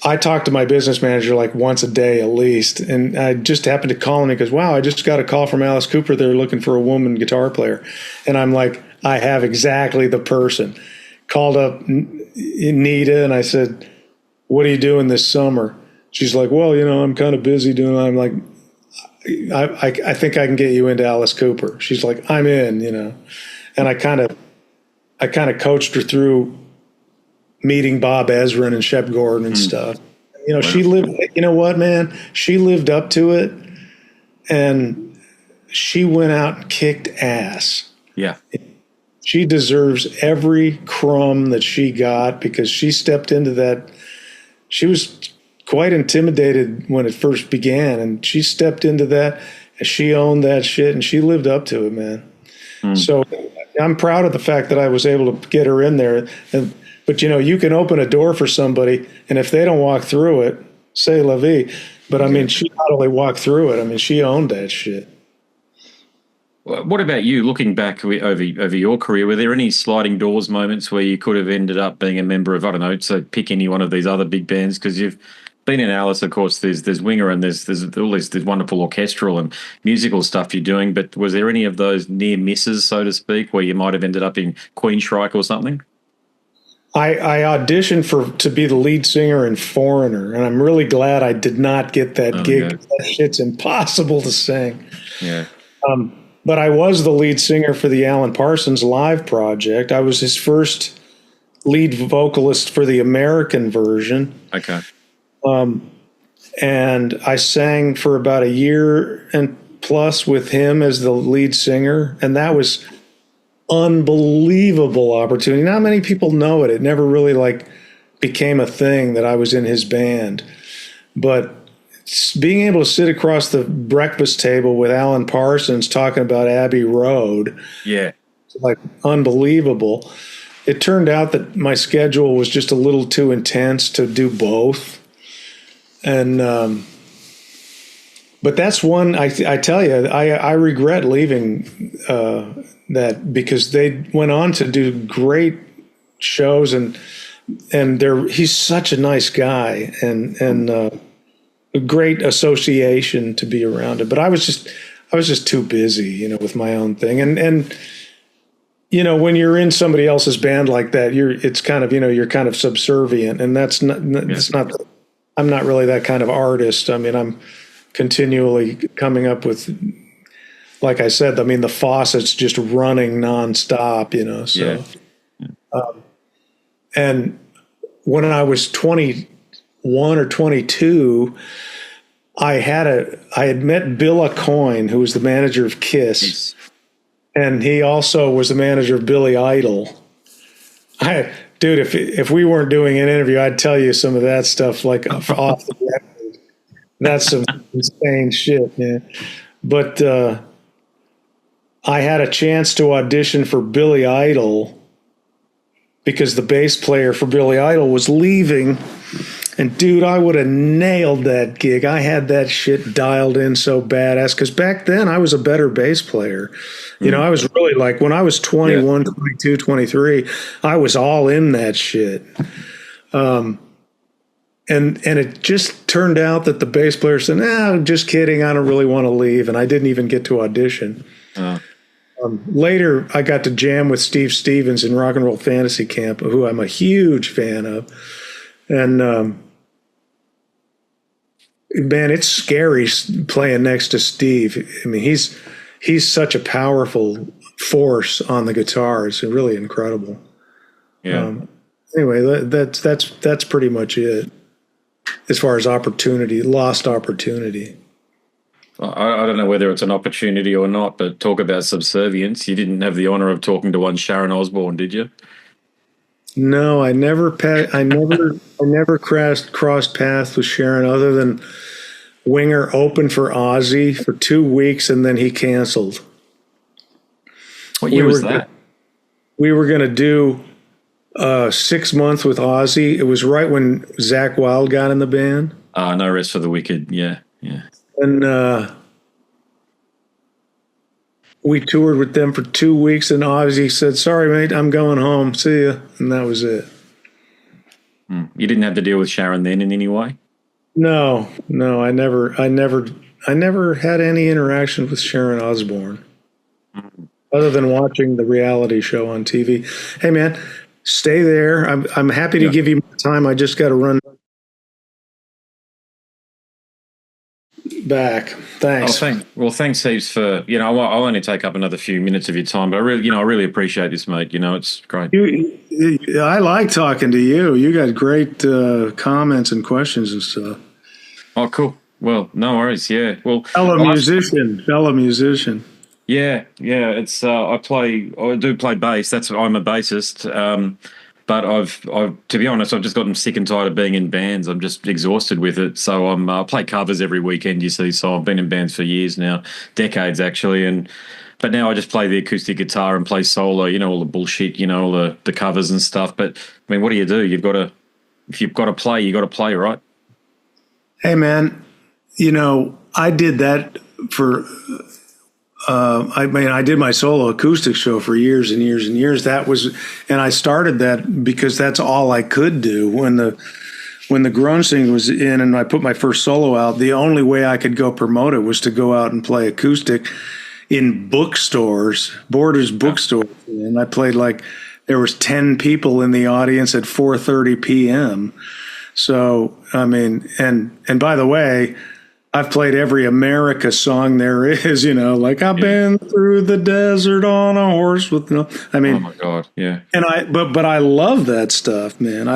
I talked to my business manager like once a day at least. And I just happened to call him because, wow, I just got a call from Alice Cooper. They're looking for a woman guitar player. And I'm like, I have exactly the person. Called up Nita and I said, what are you doing this summer? She's like, well, you know, I'm kind of busy doing it. I'm like, I think I can get you into Alice Cooper. She's like, I'm in, you know. And I kind of coached her through meeting Bob Ezrin and Shep Gordon and stuff. You know, she lived, you know what, man? She lived up to it and she went out and kicked ass. Yeah. She deserves every crumb that she got because she stepped into that. She was quite intimidated when it first began, and she stepped into that, and she owned that shit, and she lived up to it, man. So I'm proud of the fact that I was able to get her in there. But, you know, you can open a door for somebody, and if they don't walk through it, say la vie. But, I mean, she not only walked through it, I mean, she owned that shit. What about you, looking back over your career? Were there any sliding doors moments where you could have ended up being a member of, I don't know, so pick any one of these other big bands? Because you've been in Alice, of course, there's Winger and there's all this wonderful orchestral and musical stuff you're doing. But was there any of those near misses, so to speak, where you might have ended up in Queensryche or something? I auditioned to be the lead singer in Foreigner, and I'm really glad I did not get that gig. Yeah. That shit's impossible to sing. Yeah. But I was the lead singer for the Alan Parsons live project. I was his first lead vocalist for the American version. Okay. And I sang for about a year and plus with him as the lead singer, and that was unbelievable opportunity. Not many people know it. It never really became a thing that I was in his band. But being able to sit across the breakfast table with Alan Parsons talking about Abbey Road, unbelievable. It turned out that my schedule was just a little too intense to do both. And but that's one I tell you, I regret leaving that because they went on to do great shows and he's such a nice guy and a great association to be around it. But I was just too busy, you know, with my own thing. And you know, when you're in somebody else's band like that, it's kind of, you know, you're kind of subservient, and that's not, it's not, I'm not really that kind of artist. I mean, I'm continually coming up with, like I said, I mean, the faucet's just running nonstop, you know, so, and when I was 21 or 22, I had met Bill Aucoin, who was the manager of Kiss, and he also was the manager of Billy Idol. Dude, if we weren't doing an interview, I'd tell you some of that stuff off the record. That's some insane shit, man. But I had a chance to audition for Billy Idol because the bass player for Billy Idol was leaving. And dude, I would have nailed that gig. I had that shit dialed in so badass, because back then I was a better bass player. You know, I was really like, when I was 21, 22, 23, I was all in that shit. And it just turned out that the bass player said, "Nah, just kidding. I don't really want to leave." And I didn't even get to audition. Later, I got to jam with Steve Stevens in Rock and Roll Fantasy Camp, who I'm a huge fan of. And man, it's scary playing next to Steve. I mean, he's such a powerful force on the guitar. It's really incredible. Yeah. Anyway, that's pretty much it as far as lost opportunity. I don't know whether it's an opportunity or not, but talk about subservience. You didn't have the honor of talking to one Sharon Osbourne, did you? No, I never crossed paths with Sharon, other than Winger opened for Ozzy for 2 weeks and then he canceled. What year was that? We were going to do 6 months with Ozzy. It was right when Zakk Wylde got in the band. No Rest for the Wicked. Yeah. And we toured with them for 2 weeks, and Ozzy said, "Sorry, mate, I'm going home. See ya." And that was it. You didn't have to deal with Sharon then in any way? No, I never had any interaction with Sharon Osbourne, other than watching the reality show on TV. Hey, man, stay there. I'm happy to give you more time. I just got to run back. Thanks. Well, thanks heaps for, I'll only take up another few minutes of your time, but I really appreciate this, mate. It's great. I like talking to you. You got great comments and questions and stuff. Oh, cool. Well, no worries. Yeah. Well, fellow musician. Yeah. It's I do play bass. I'm a bassist. But I've to be honest, I've just gotten sick and tired of being in bands. I'm just exhausted with it. So I play covers every weekend, you see. So I've been in bands for years now, decades actually. But now I just play the acoustic guitar and play solo. All the bullshit. All the covers and stuff. But I mean, what do? If you've got to play, you got to play, right? Hey, man. I did that for. I did my solo acoustic show for years and years and years. And I started that because that's all I could do when the grunge scene was in, and I put my first solo out. The only way I could go promote it was to go out and play acoustic in bookstores, Borders bookstores, and I played there was 10 people in the audience at 4:30 p.m. So I mean, and by the way, I've played every America song there is, I've been through the desert on a horse with oh my God, yeah. And but I love that stuff, man. I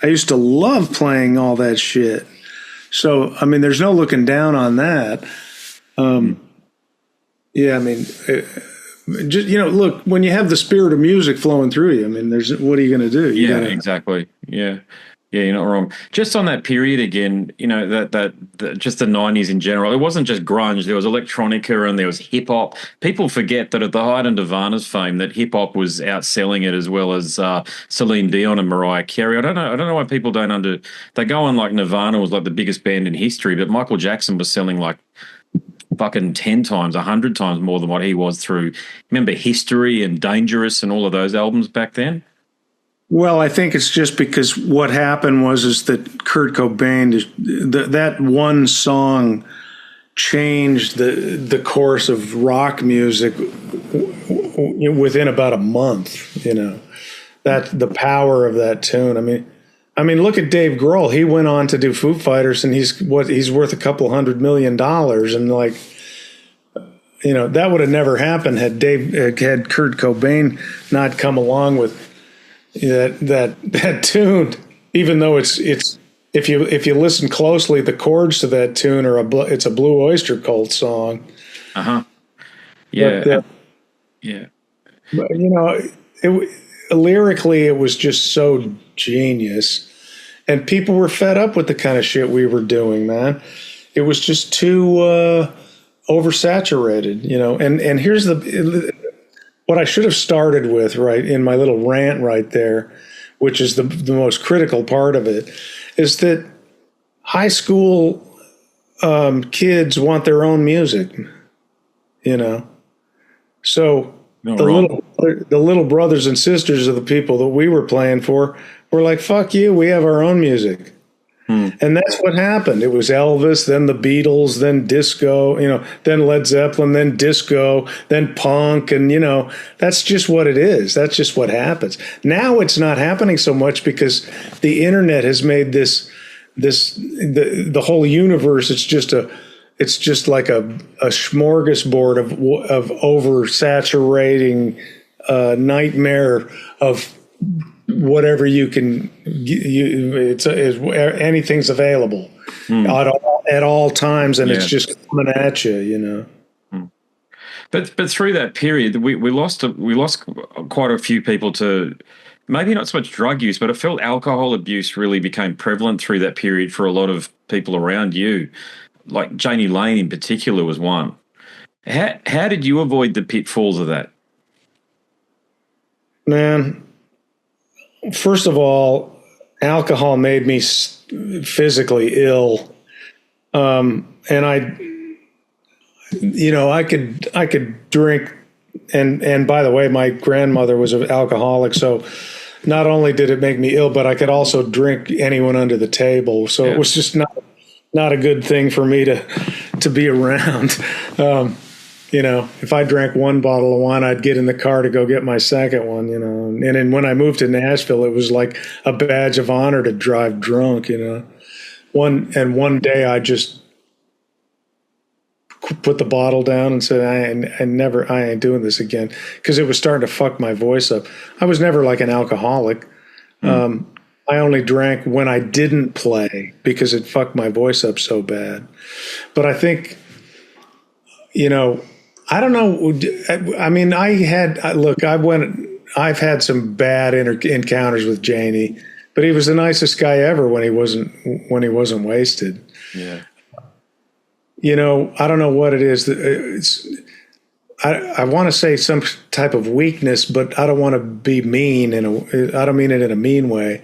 used to love playing all that shit. So, I mean, there's no looking down on that. Yeah, I mean, just, look, when you have the spirit of music flowing through you, I mean, what are you going to do? Exactly. Yeah. Yeah, you're not wrong. Just on that period again, that just the 90s in general, it wasn't just grunge. There was electronica and there was hip hop. People forget that at the height of Nirvana's fame, that hip hop was outselling it, as well as Celine Dion and Mariah Carey. I don't know why people don't they go on like Nirvana was like the biggest band in history, but Michael Jackson was selling like fucking 10 times, 100 times more than what he was through. Remember History and Dangerous and all of those albums back then? Well, I think it's just because what happened is that Kurt Cobain, that one song changed the course of rock music within about a month. That the power of that tune. I mean, look at Dave Grohl. He went on to do Foo Fighters, and he's worth a couple $100 million, and that would have never happened had Kurt Cobain not come along with that tune, even though it's if you listen closely, the chords to that tune it's a Blue Oyster Cult song. Yeah. But, yeah. But, lyrically, it was just so genius, and people were fed up with the kind of shit we were doing, man. It was just too oversaturated, And here's what I should have started with, right, in my little rant right there, which is the most critical part of it, is that high school kids want their own music, you know. So the little brothers and sisters of the people that we were playing for were like, fuck you, we have our own music. And that's what happened. It was Elvis, then the Beatles, then disco, you know, then Led Zeppelin, then disco, then punk. And, you know, that's just what it is. That's just what happens. Now it's not happening so much because the internet has made the whole universe. It's just like a smorgasbord of oversaturating nightmare of whatever you can, anything's available at all times, and it's just coming at you, you know. But through that period, we lost quite a few people to maybe not so much drug use, but I felt alcohol abuse really became prevalent through that period for a lot of people around you. Like Jani Lane in particular was one. How did you avoid the pitfalls of that? Man, first of all, alcohol made me physically ill. And I could drink. And by the way, my grandmother was an alcoholic. So not only did it make me ill, but I could also drink anyone under the table. So it was just not a good thing for me to be around. You know, if I drank one bottle of wine, I'd get in the car to go get my second one, you know. And then when I moved to Nashville, it was like a badge of honor to drive drunk, you know. One day I just put the bottle down and said, I ain't doing this again, because it was starting to fuck my voice up. I was never like an alcoholic. I only drank when I didn't play because it fucked my voice up so bad. But I think, you know, I don't know. I mean, I've had some bad encounters with Jani, but he was the nicest guy ever when he wasn't wasted. Yeah. You know, I don't know what it is. I want to say some type of weakness, but I don't want to be mean. I don't mean it in a mean way.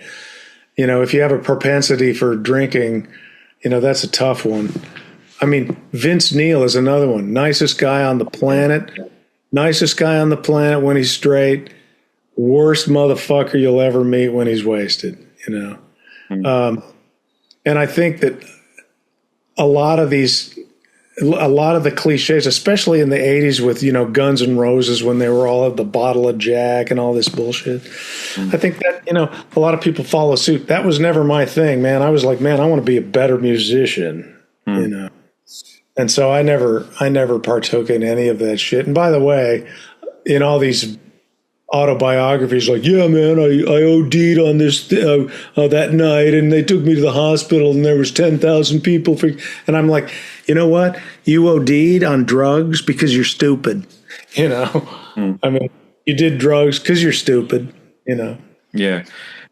You know, if you have a propensity for drinking, you know, that's a tough one. I mean, Vince Neil is another one. Nicest guy on the planet. Nicest guy on the planet when he's straight. Worst motherfucker you'll ever meet when he's wasted, you know. And I think that a lot of the cliches, especially in the 80s with, you know, Guns N' Roses, when they were all at the bottle of Jack and all this bullshit. I think that, you know, a lot of people follow suit. That was never my thing, man. I was like, man, I want to be a better musician, you know. And so I never partook in any of that shit. And by the way, in all these autobiographies, like, yeah, man, I OD'd on this that night, and they took me to the hospital, and there was 10,000 people. And I'm like, you know what? You OD'd on drugs because you're stupid. You know, I mean, you did drugs because you're stupid. You know. Yeah.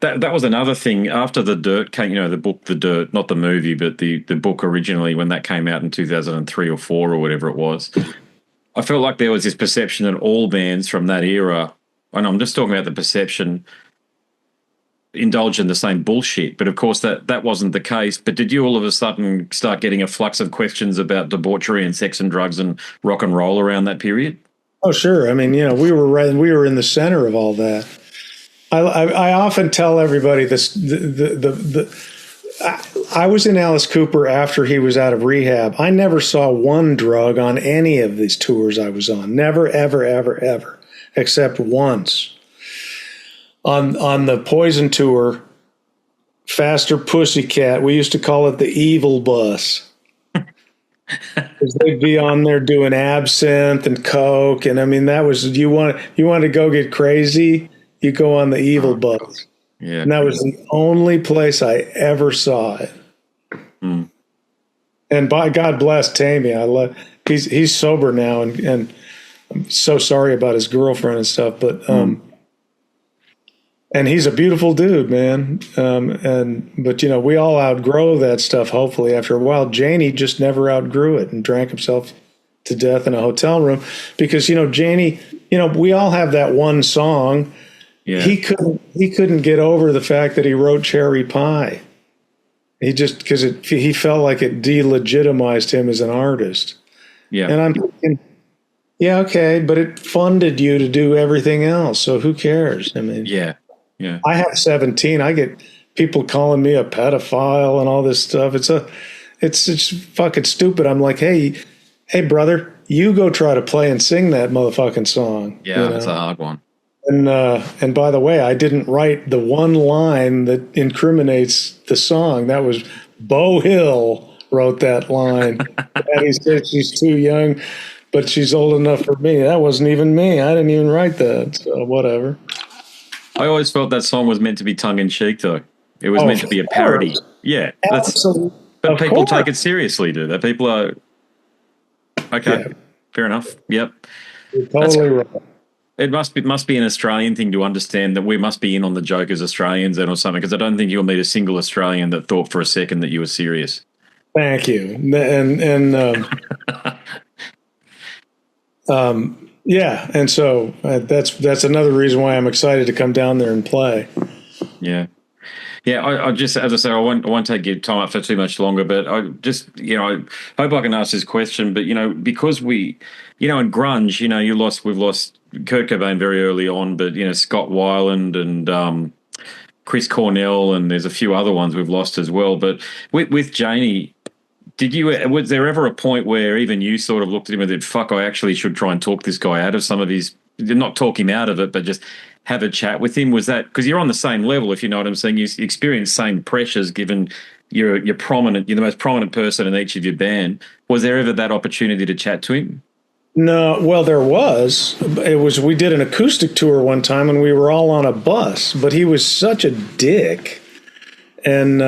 That was another thing after The Dirt came, you know, the book The Dirt, not the movie, but the book originally, when that came out in 2003 or 4 or whatever it was. I felt like there was this perception that all bands from that era, and I'm just talking about the perception, indulge in the same bullshit. But of course that wasn't the case. But did you all of a sudden start getting a flux of questions about debauchery and sex and drugs and rock and roll around that period? Oh, sure. I mean, you know, we were in the center of all that. I often tell everybody this. I was in Alice Cooper after he was out of rehab. I never saw one drug on any of these tours I was on. Never, ever, ever, ever, except once. On the Poison tour, Faster Pussycat, we used to call it the evil bus. Because they'd be on there doing absinthe and coke, and I mean, that was, you want to go get crazy, you go on the evil bus. Yeah, and that was the only place I ever saw it. And by God bless Tammy, he's sober now, and I'm so sorry about his girlfriend and stuff, but and he's a beautiful dude, man. But you know, we all outgrow that stuff. Hopefully, after a while, Jani just never outgrew it and drank himself to death in a hotel room because, you know, Jani we all have that one song. Yeah. He couldn't get over the fact that he wrote Cherry Pie. He just, because he felt like it delegitimized him as an artist. Yeah. And I'm thinking, yeah, okay, but it funded you to do everything else. So who cares? I mean, yeah. I have 17. I get people calling me a pedophile and all this stuff. It's fucking stupid. I'm like, hey, brother, you go try to play and sing that motherfucking song. Yeah, that's a hard one. And by the way, I didn't write the one line that incriminates the song. That was Bo Hill wrote that line. And he said she's too young, but she's old enough for me. That wasn't even me. I didn't even write that. So whatever. I always felt that song was meant to be tongue in cheek, though. It was meant to be a parody. Yeah, but people take it seriously, do they? People are okay. Yeah. Fair enough. Yep. You're totally right. It must be an Australian thing to understand that we must be in on the joke as Australians then or something, because I don't think you'll meet a single Australian that thought for a second that you were serious. Thank you. Yeah, and so that's another reason why I'm excited to come down there and play. Yeah. Yeah, I just, as I say, I won't take your time up for too much longer, but I just, I hope I can ask this question, but, because we, in grunge, we've lost Kurt Cobain very early on, but, Scott Weiland and Chris Cornell, and there's a few other ones we've lost as well. But with Jani, was there ever a point where even you sort of looked at him and said, fuck, I actually should try and talk this guy out of some of his, not talk him out of it, but just have a chat with him? Was that because you're on the same level, if you know what I'm saying? You experience same pressures given you're prominent, you're the most prominent person in each of your band. Was there ever that opportunity to chat to him? No, well, there was. We did an acoustic tour one time and we were all on a bus, but he was such a dick. And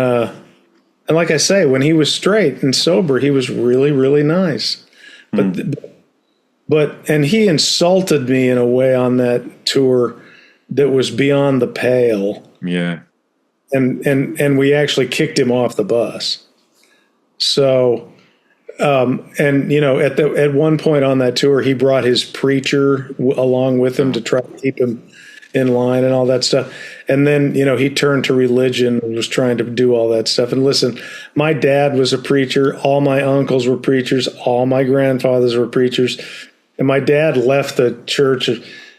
like I say, when he was straight and sober, he was really, really nice. But he insulted me in a way on that tour that was beyond the pale. Yeah. And we actually kicked him off the bus. So, at one point on that tour, he brought his preacher along with him to try to keep him in line and all that stuff. And then, he turned to religion and was trying to do all that stuff. And listen, my dad was a preacher. All my uncles were preachers. All my grandfathers were preachers. And my dad left the church.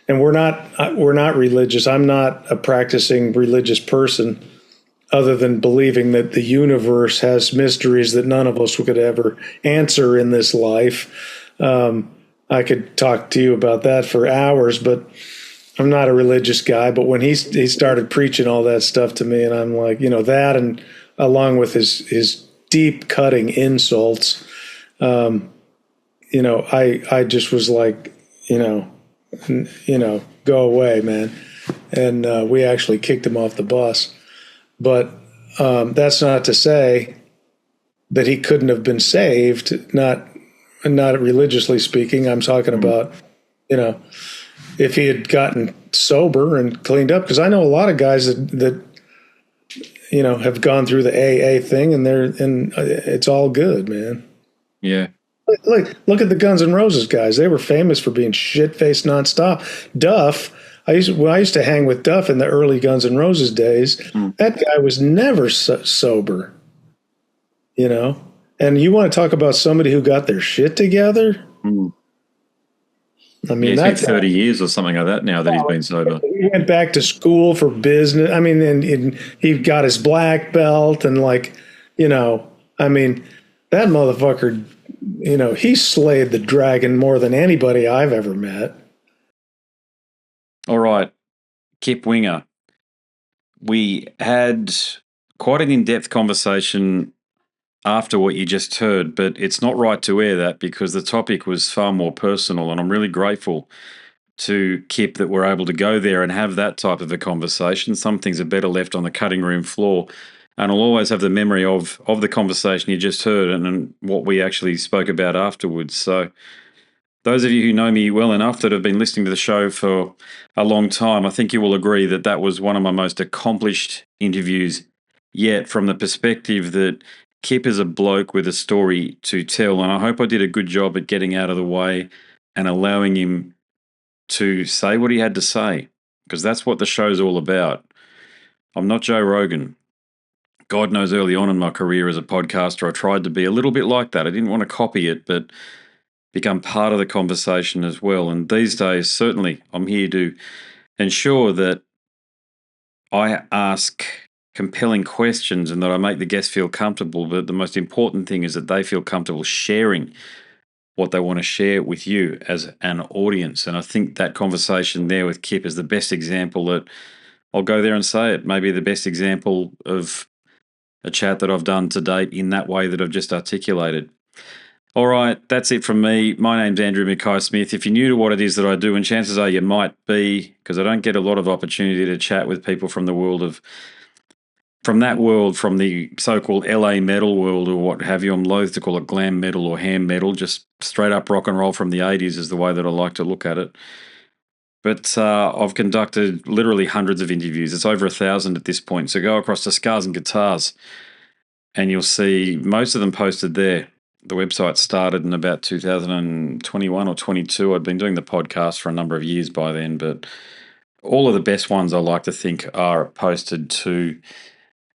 And we're not religious. I'm not a practicing religious person, other than believing that the universe has mysteries that none of us could ever answer in this life. I could talk to you about that for hours, but I'm not a religious guy. But when he started preaching all that stuff to me, and I'm like, that, and along with his deep cutting insults, I just was like, go away, man. And we actually kicked him off the bus. But that's not to say that he couldn't have been saved, not religiously speaking. I'm talking about, if he had gotten sober and cleaned up. Because I know a lot of guys that have gone through the AA thing, and it's all good, man. Yeah. Look at the Guns N' Roses guys. They were famous for being shit-faced nonstop. Duff, I used to hang with Duff in the early Guns N' Roses days. That guy was never sober, And you want to talk about somebody who got their shit together? I mean, it's been 30 years or something like that now that he's been sober. He went back to school for business. I mean, and he got his black belt, and that motherfucker. He slayed the dragon more than anybody I've ever met. All right, Kip Winger. We had quite an in-depth conversation after what you just heard, but it's not right to air that because the topic was far more personal, and I'm really grateful to Kip that we're able to go there and have that type of a conversation. Some things are better left on the cutting room floor. And I'll always have the memory of the conversation you just heard and what we actually spoke about afterwards. So those of you who know me well enough that have been listening to the show for a long time, I think you will agree that that was one of my most accomplished interviews yet, from the perspective that Kip is a bloke with a story to tell. And I hope I did a good job at getting out of the way and allowing him to say what he had to say, because that's what the show's all about. I'm not Joe Rogan. God knows early on in my career as a podcaster, I tried to be a little bit like that. I didn't want to copy it, but become part of the conversation as well. And these days, certainly, I'm here to ensure that I ask compelling questions and that I make the guests feel comfortable. But the most important thing is that they feel comfortable sharing what they want to share with you as an audience. And I think that conversation there with Kip is the best example that I'll go there and say it. Maybe the best example of a chat that I've done to date in that way that I've just articulated. All right, that's it from me. My name's Andrew Mackay-Smith. If you're new to what it is that I do, and chances are you might be, because I don't get a lot of opportunity to chat with people from the from the so-called LA metal world or what have you. I'm loath to call it glam metal or ham metal, just straight up rock and roll from the 80s is the way that I like to look at it. But I've conducted literally hundreds of interviews. It's over 1,000 at this point. So go across to Scars and Guitars and you'll see most of them posted there. The website started in about 2021 or 22. I'd been doing the podcast for a number of years by then, but all of the best ones I like to think are posted to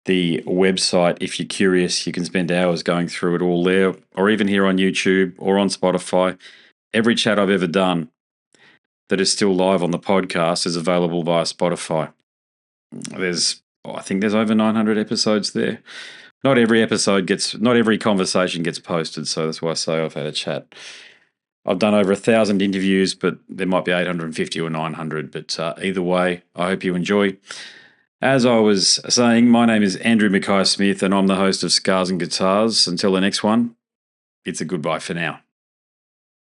the website. If you're curious, you can spend hours going through it all there, or even here on YouTube or on Spotify. Every chat I've ever done that is still live on the podcast is available via Spotify. I think there's over 900 episodes there. Not every conversation gets posted, so that's why I say I've had a chat. I've done over 1,000 interviews, but there might be 850 or 900. But either way, I hope you enjoy. As I was saying, my name is Andrew Mackay-Smith, and I'm the host of Scars and Guitars. Until the next one, it's a goodbye for now.